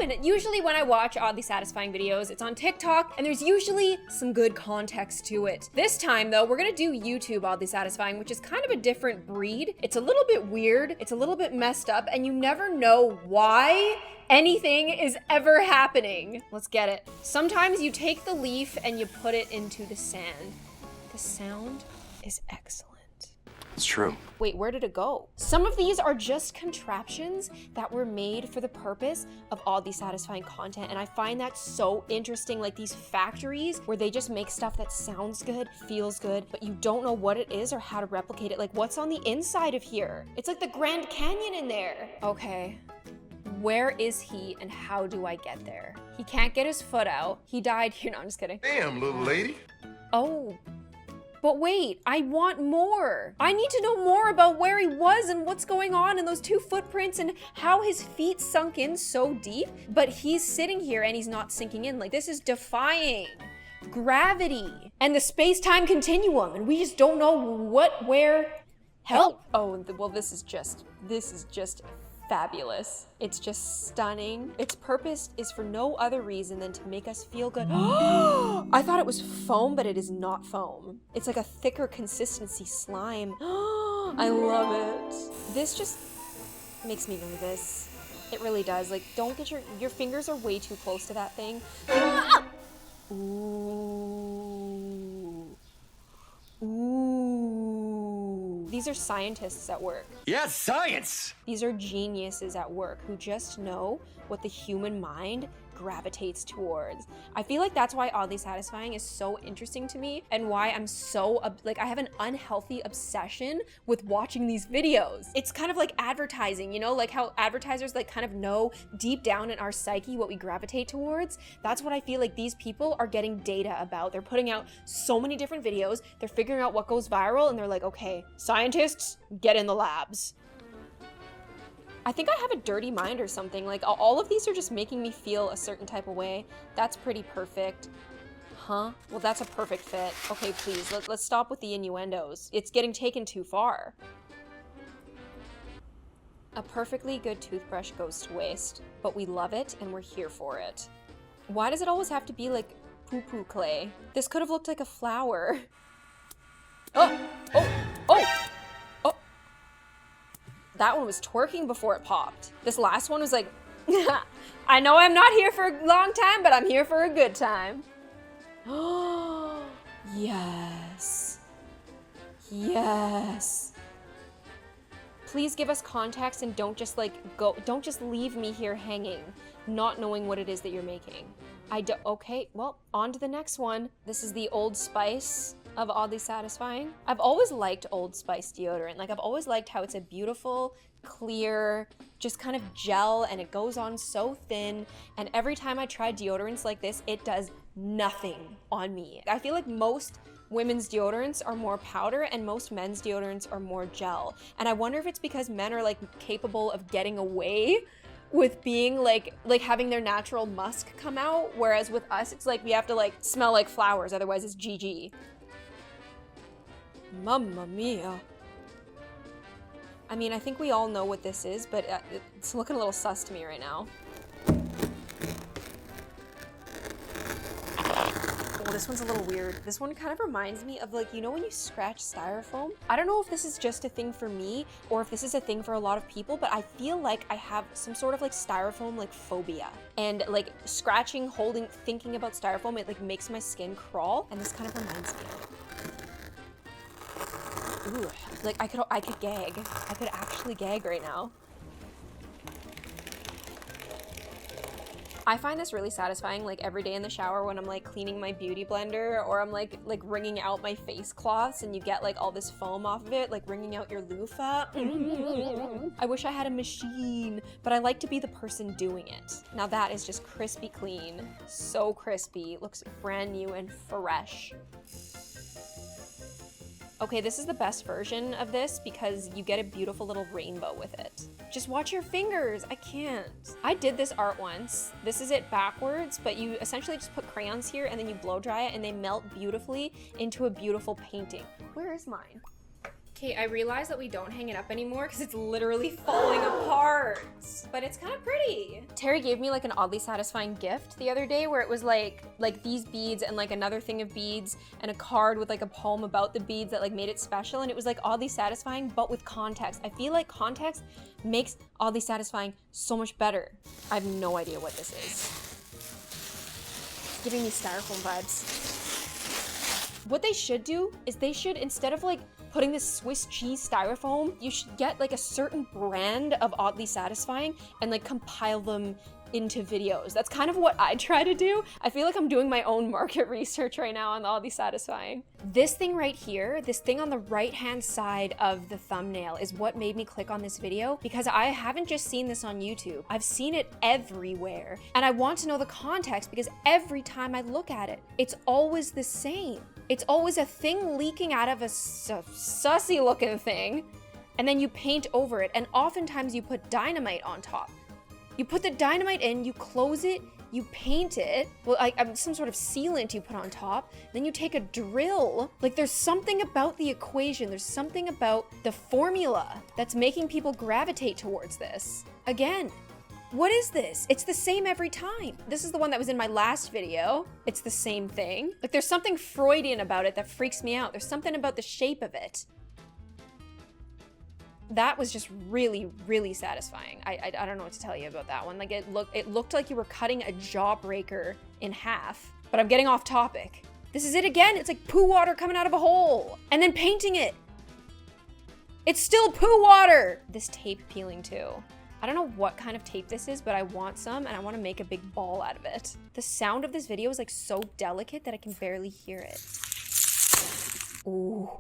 moment. Usually when I watch oddly satisfying videos, it's on TikTok, and there's usually some good context to it. This time though, we're gonna do YouTube oddly satisfying, which is kind of a different breed. It's a little bit weird, it's a little bit messed up, and you never know why anything is ever happening. Let's get it. Sometimes you take the leaf and you put it into the sand. The sound is excellent. It's true. Wait, where did it go? Some of these are just contraptions that were made for the purpose of oddly satisfying content, and I find that so interesting, like these factories where they just make stuff that sounds good, feels good, but you don't know what it is or how to replicate it. Like, what's on the inside of here? It's like the Grand Canyon in there. Okay. Where is he and how do I get there? He can't get his foot out. He died here. No, I'm just kidding. Damn, little lady. Oh. But wait, I want more. I need to know more about where he was and what's going on in those two footprints and how his feet sunk in so deep, but he's sitting here and he's not sinking in. Like, this is defying gravity and the space-time continuum, and we just don't know what, where, help. Oh, well, this is just fabulous. It's just stunning. Its purpose is for no other reason than to make us feel good. I thought it was foam, but it is not foam. It's like a thicker consistency slime. I love it. This just makes me nervous. It really does. Like, don't get your fingers are way too close to that thing. Ooh. Ooh. These are scientists at work. Yes, science! These are geniuses at work who just know what the human mind gravitates towards. I feel like that's why oddly satisfying is so interesting to me, and why I'm so like, I have an unhealthy obsession with watching these videos. It's kind of like advertising, you know, like how advertisers like kind of know deep down in our psyche what we gravitate towards. That's what I feel like these people are getting data about. They're putting out so many different videos, they're figuring out what goes viral, and they're like, okay, scientists, get in the labs. I think I have a dirty mind or something. Like, all of these are just making me feel a certain type of way. That's pretty perfect. Huh? Well, that's a perfect fit. Okay, please, let's stop with the innuendos. It's getting taken too far. A perfectly good toothbrush goes to waste, but we love it and we're here for it. Why does it always have to be like poo-poo clay? This could have looked like a flower. Oh! Oh! Oh! That one was twerking before it popped. This last one was like, I know I'm not here for a long time, but I'm here for a good time. Oh, yes. Yes. Please give us context and don't just don't just leave me here hanging, not knowing what it is that you're making. Okay, well, on to the next one. This is the Old Spice of oddly satisfying. I've always liked Old Spice deodorant. Like, I've always liked how it's a beautiful, clear, just kind of gel, and it goes on so thin. And every time I try deodorants like this, it does nothing on me. I feel like most women's deodorants are more powder and most men's deodorants are more gel. And I wonder if it's because men are like capable of getting away with being like having their natural musk come out, whereas with us it's like we have to like smell like flowers, otherwise it's GG. Mamma mia. I mean, I think we all know what this is, but it's looking a little sus to me right now. Oh, this one's a little weird. This one kind of reminds me of, like, you know when you scratch styrofoam? I don't know if this is just a thing for me or if this is a thing for a lot of people, but I feel like I have some sort of like styrofoam like phobia. And like scratching, holding, thinking about styrofoam, it like makes my skin crawl, and this kind of reminds me of it. Ooh, like I could gag. I could actually gag right now. I find this really satisfying, like every day in the shower when I'm like cleaning my beauty blender, or I'm like wringing out my face cloths and you get like all this foam off of it, like wringing out your loofah. I wish I had a machine, but I like to be the person doing it. Now that is just crispy clean, so crispy, looks brand new and fresh. Okay, this is the best version of this because you get a beautiful little rainbow with it. Just watch your fingers, I can't. I did this art once. This is it backwards, but you essentially just put crayons here and then you blow dry it and they melt beautifully into a beautiful painting. Where is mine? Okay, I realize that we don't hang it up anymore because it's literally falling apart. But it's kind of pretty. Terry gave me like an oddly satisfying gift the other day where it was like these beads and like another thing of beads and a card with like a poem about the beads that like made it special, and it was like oddly satisfying but with context. I feel like context makes oddly satisfying so much better. I have no idea what this is. It's giving me styrofoam vibes. What they should do is they should, instead of like putting this Swiss cheese styrofoam, you should get like a certain brand of oddly satisfying and like compile them into videos. That's kind of what I try to do. I feel like I'm doing my own market research right now on oddly satisfying. This thing right here, this thing on the right-hand side of the thumbnail is what made me click on this video, because I haven't just seen this on YouTube. I've seen it everywhere. And I want to know the context because every time I look at it, it's always the same. It's always a thing leaking out of a sussy looking thing, and then you paint over it, and oftentimes you put dynamite on top. You put the dynamite in, you close it, you paint it, well, like some sort of sealant you put on top, then you take a drill. Like there's something about the equation, there's something about the formula that's making people gravitate towards this. Again, what is this? It's the same every time. This is the one that was in my last video. It's the same thing. Like there's something Freudian about it that freaks me out. There's something about the shape of it. That was just really, really satisfying. I don't know what to tell you about that one. Like it looked like you were cutting a jawbreaker in half, but I'm getting off topic. This is it again. It's like poo water coming out of a hole and then painting it. It's still poo water. This tape peeling too. I don't know what kind of tape this is, but I want some and I want to make a big ball out of it. The sound of this video is like so delicate that I can barely hear it. Ooh.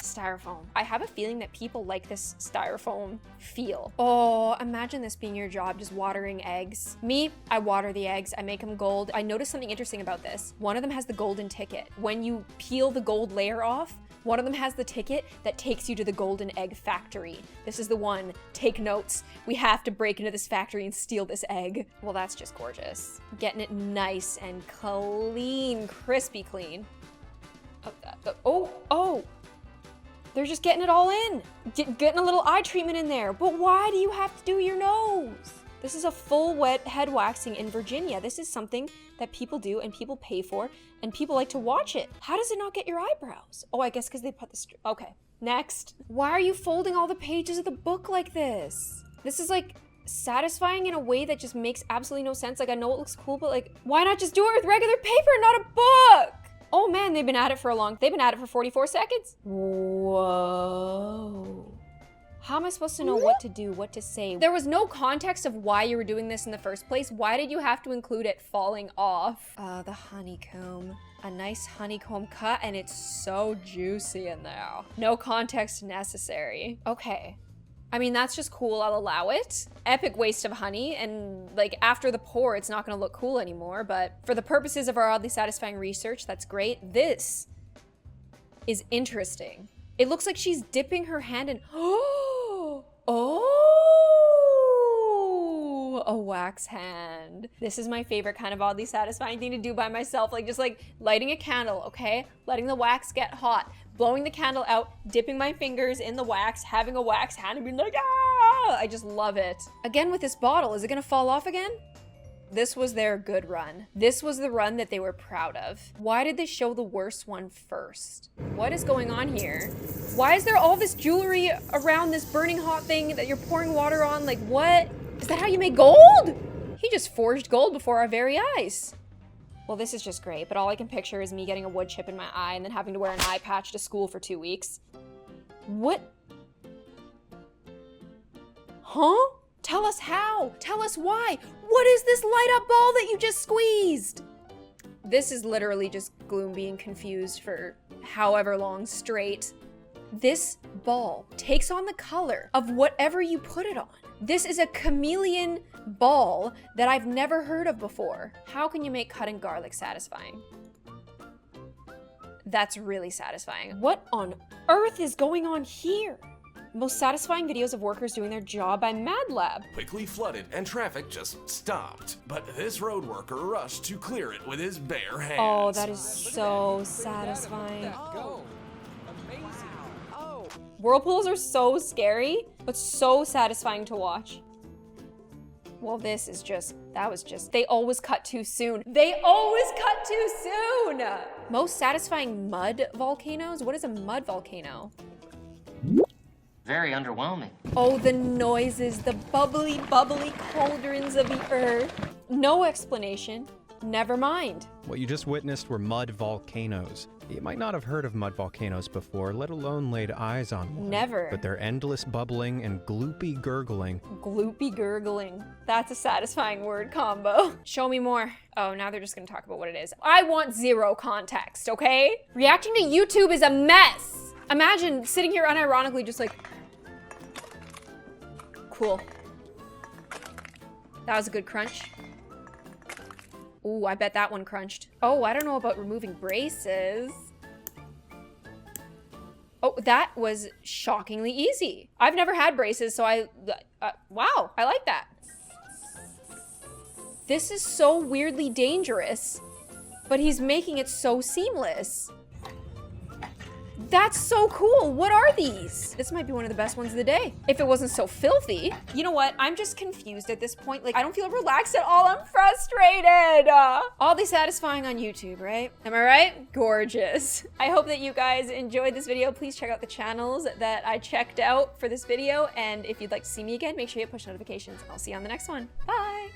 Styrofoam. I have a feeling that people like this styrofoam feel. Oh, imagine this being your job, just watering eggs. Me, I water the eggs, I make them gold. I noticed something interesting about this. One of them has the golden ticket. When you peel the gold layer off, one of them has the ticket that takes you to the golden egg factory. This is the one. Take notes. We have to break into this factory and steal this egg. Well, that's just gorgeous. Getting it nice and clean, crispy clean. Oh. They're just getting it all in. Getting a little eye treatment in there. But why do you have to do your nose? This is a full wet head waxing in Virginia. This is something that people do and people pay for and people like to watch it. How does it not get your eyebrows? Oh, I guess because they put the okay, next. Why are you folding all the pages of the book like this? This is like satisfying in a way that just makes absolutely no sense. Like I know it looks cool, but like why not just do it with regular paper, not a book? Oh man, they've been at it for 44 seconds. Whoa. How am I supposed to know what to do, what to say? There was no context of why you were doing this in the first place. Why did you have to include it falling off? The honeycomb. A nice honeycomb cut, and it's so juicy in there. No context necessary. Okay. I mean, that's just cool, I'll allow it. Epic waste of honey, and like after the pour, it's not gonna look cool anymore, but for the purposes of our oddly satisfying research, that's great. This is interesting. It looks like she's dipping her hand in, oh, a wax hand. This is my favorite kind of oddly satisfying thing to do by myself, like just like lighting a candle, okay? Letting the wax get hot, blowing the candle out, dipping my fingers in the wax, having a wax hand and being like, ah! I just love it. Again with this bottle, is it gonna fall off again? This was their good run. This was the run that they were proud of. Why did they show the worst one first? What is going on here? Why is there all this jewelry around this burning hot thing that you're pouring water on? Like what? Is that how you make gold? He just forged gold before our very eyes. Well, this is just great, but all I can picture is me getting a wood chip in my eye and then having to wear an eye patch to school for 2 weeks. What? Huh? Tell us how. Tell us why. What is this light up ball that you just squeezed? This is literally just Gloom being confused for however long straight. This ball takes on the color of whatever you put it on. This is a chameleon ball that I've never heard of before. How can you make cutting garlic satisfying? That's really satisfying. What on earth is going on here? Most satisfying videos of workers doing their job by Mad Lab. Quickly flooded and traffic just stopped. But this road worker rushed to clear it with his bare hands. Oh, that is so satisfying. Whirlpools are so scary, but so satisfying to watch. Well, this is just, they always cut too soon. They always cut too soon! Most satisfying mud volcanoes? What is a mud volcano? Very underwhelming. Oh, the noises, the bubbly, bubbly cauldrons of the earth. No explanation. Never mind. What you just witnessed were mud volcanoes. You might not have heard of mud volcanoes before, let alone laid eyes on one. Never. But their endless bubbling and gloopy gurgling. Gloopy gurgling. That's a satisfying word combo. Show me more. Oh, now they're just gonna talk about what it is. I want zero context, okay? Reacting to YouTube is a mess. Imagine sitting here unironically just like, cool. That was a good crunch. Ooh, I bet that one crunched. Oh, I don't know about removing braces. Oh, that was shockingly easy. I've never had braces, so wow, I like that. This is so weirdly dangerous, but he's making it so seamless. That's so cool. What are these? This might be one of the best ones of the day. If it wasn't so filthy. You know what? I'm just confused at this point. Like, I don't feel relaxed at all. I'm frustrated. Oddly satisfying on YouTube, right? Am I right? Gorgeous. I hope that you guys enjoyed this video. Please check out the channels that I checked out for this video. And if you'd like to see me again, make sure you hit push notifications. I'll see you on the next one. Bye.